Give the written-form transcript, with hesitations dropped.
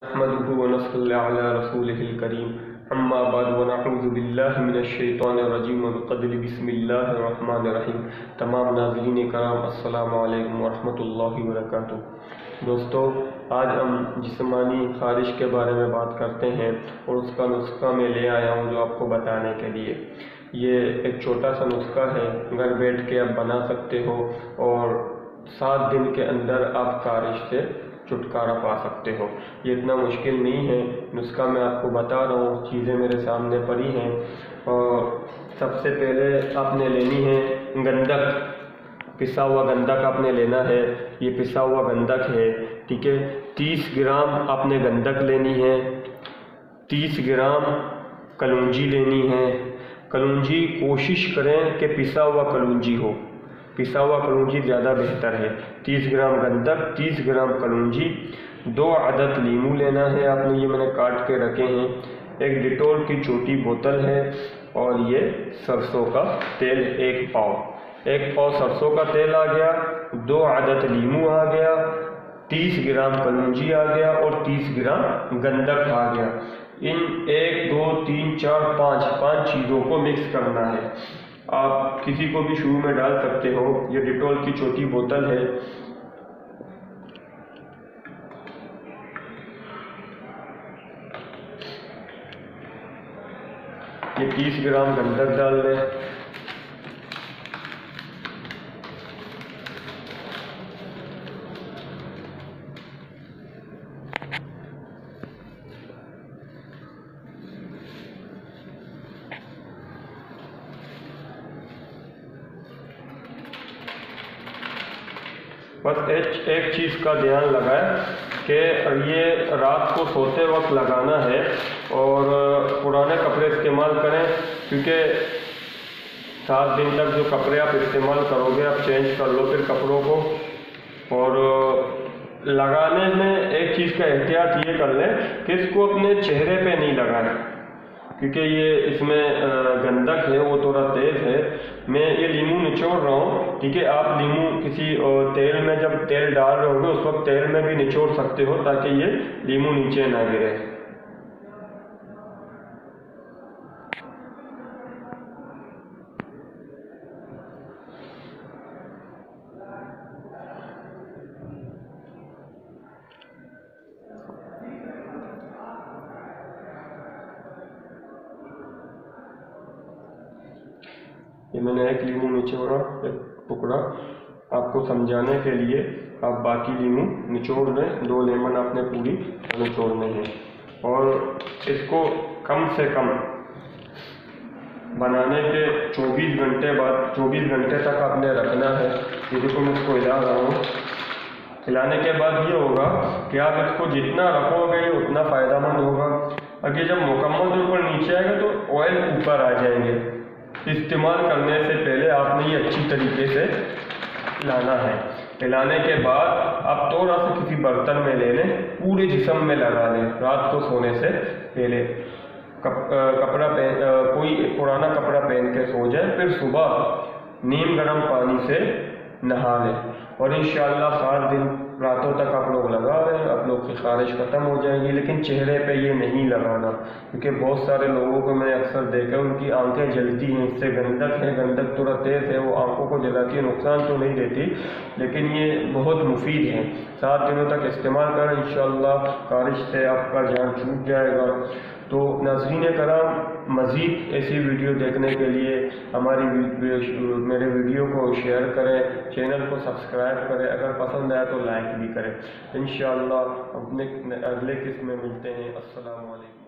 नहमदुहु व नसल्ली अला रसूलिहिल करीम अम्मा बाद व नऊज़ु बिल्लाहि मिनश शैतानिर रजीम बिक़द्रि बिस्मिल्लाहिर रहमानिर रहीम। तमाम नाज़रीन कराम अस्सलामु अलैकुम व रहमतुल्लाहि व बरकातुहू। दोस्तों, आज हम जिस्मानी खारिश के बारे में बात करते हैं और उसका नुस्खा मैं ले आया हूँ जो आपको बताने के लिए। ये एक छोटा सा नुस्खा है, घर बैठ के आप बना सकते हो और 7 दिन के अंदर आप खारिश से छुटकारा पा सकते हो। ये इतना मुश्किल नहीं है, नुस्खा मैं आपको बता रहा हूँ, चीज़ें मेरे सामने पड़ी हैं। और सबसे पहले आपने लेनी है गंधक, पिसा हुआ गंधक आपने लेना है। ये पिसा हुआ गंधक है, ठीक है। 30 ग्राम आपने गंधक लेनी है। 30 ग्राम कलौंजी लेनी है। कलौंजी कोशिश करें कि पिसा हुआ कलौंजी हो, पिसा हुआ कलौंजी ज़्यादा बेहतर है। 30 ग्राम गंधक, 30 ग्राम कलौंजी, 2 अदद लीमू लेना है आपने, ये मैंने काट के रखे हैं। एक डिटोल की छोटी बोतल है और ये सरसों का तेल 1 पाव सरसों का तेल आ गया, 2 अदद लीमू आ गया, 30 ग्राम कलौंजी आ गया और 30 ग्राम गंधक आ गया। इन 1 2 3 4 5 चीज़ों को मिक्स करना है। आप किसी को भी शुरू में डाल सकते हो। ये डिटोल की छोटी बोतल है। ये 30 ग्राम गंधक डाल लें। बस एक चीज़ का ध्यान लगाएं कि ये रात को सोते वक्त लगाना है और पुराने कपड़े इस्तेमाल करें, क्योंकि 7 दिन तक जो कपड़े आप इस्तेमाल करोगे आप चेंज कर लो फिर कपड़ों को। और लगाने में एक चीज़ का एहतियात ये कर लें कि इसको अपने चेहरे पे नहीं लगाएं, क्योंकि ये इसमें गंधक है वो थोड़ा तेज़ है। मैं ये लीमू निचोड़ रहा हूँ, ठीक है। आप लीमू किसी तेल में जब तेल डाल रहे होगे उस वक्त तेल में भी निचोड़ सकते हो ताकि ये लीमू नीचे ना गिरे। ये मैंने एक लीमू निचोड़ा, एक टुकड़ा आपको समझाने के लिए। आप बाकी लीमू निचोड़ लें, 2 लेमन आपने पूरी निचोड़ने हैं। और इसको कम से कम बनाने के 24 घंटे बाद 24 घंटे तक आपने रखना है। ये देखो मैं इसको हिला रहा हूँ। हिलाने के बाद ये होगा कि आप इसको जितना रखोगे उतना फ़ायदेमंद होगा। अगर जब मुकम्मल तौर पर नीचे आएगा तो ऑयल ऊपर आ जाएंगे। इस्तेमाल करने से पहले आपने ये अच्छी तरीके से हिलाना है। हिलाने के बाद आप थोड़ा सा किसी बर्तन में ले लें, पूरे जिस्म में लगा लें। रात को सोने से पहले कपड़ा पहन, कोई पुराना कपड़ा पहन के सो जाए, फिर सुबह नीम गर्म पानी से नहा लें और इंशाअल्लाह 7 दिन रातों तक आप लोग लगा लें, आप लोग की खारिश ख़त्म हो जाएगी। लेकिन चेहरे पे ये नहीं लगाना, क्योंकि बहुत सारे लोगों को मैंने अक्सर देखा उनकी आंखें जलती हैं। इससे गंधक है, गंधक थोड़ा तेज़ है, वो आंखों को जलाती है, नुकसान तो नहीं देती लेकिन ये बहुत मुफीद है। 7 दिनों तक इस्तेमाल करें, इंशाअल्लाह खारिश से आपका जान छूट जाएगा। तो नाज़रीन कराम, मज़ीद ऐसी वीडियो देखने के लिए मेरे वीडियो को शेयर करें, चैनल को सब्सक्राइब करें, अगर पसंद आया तो लाइक भी करें। इंशाअल्लाह अपने अगले किस्म में मिलते हैं। अस्सलामु अलैकुम।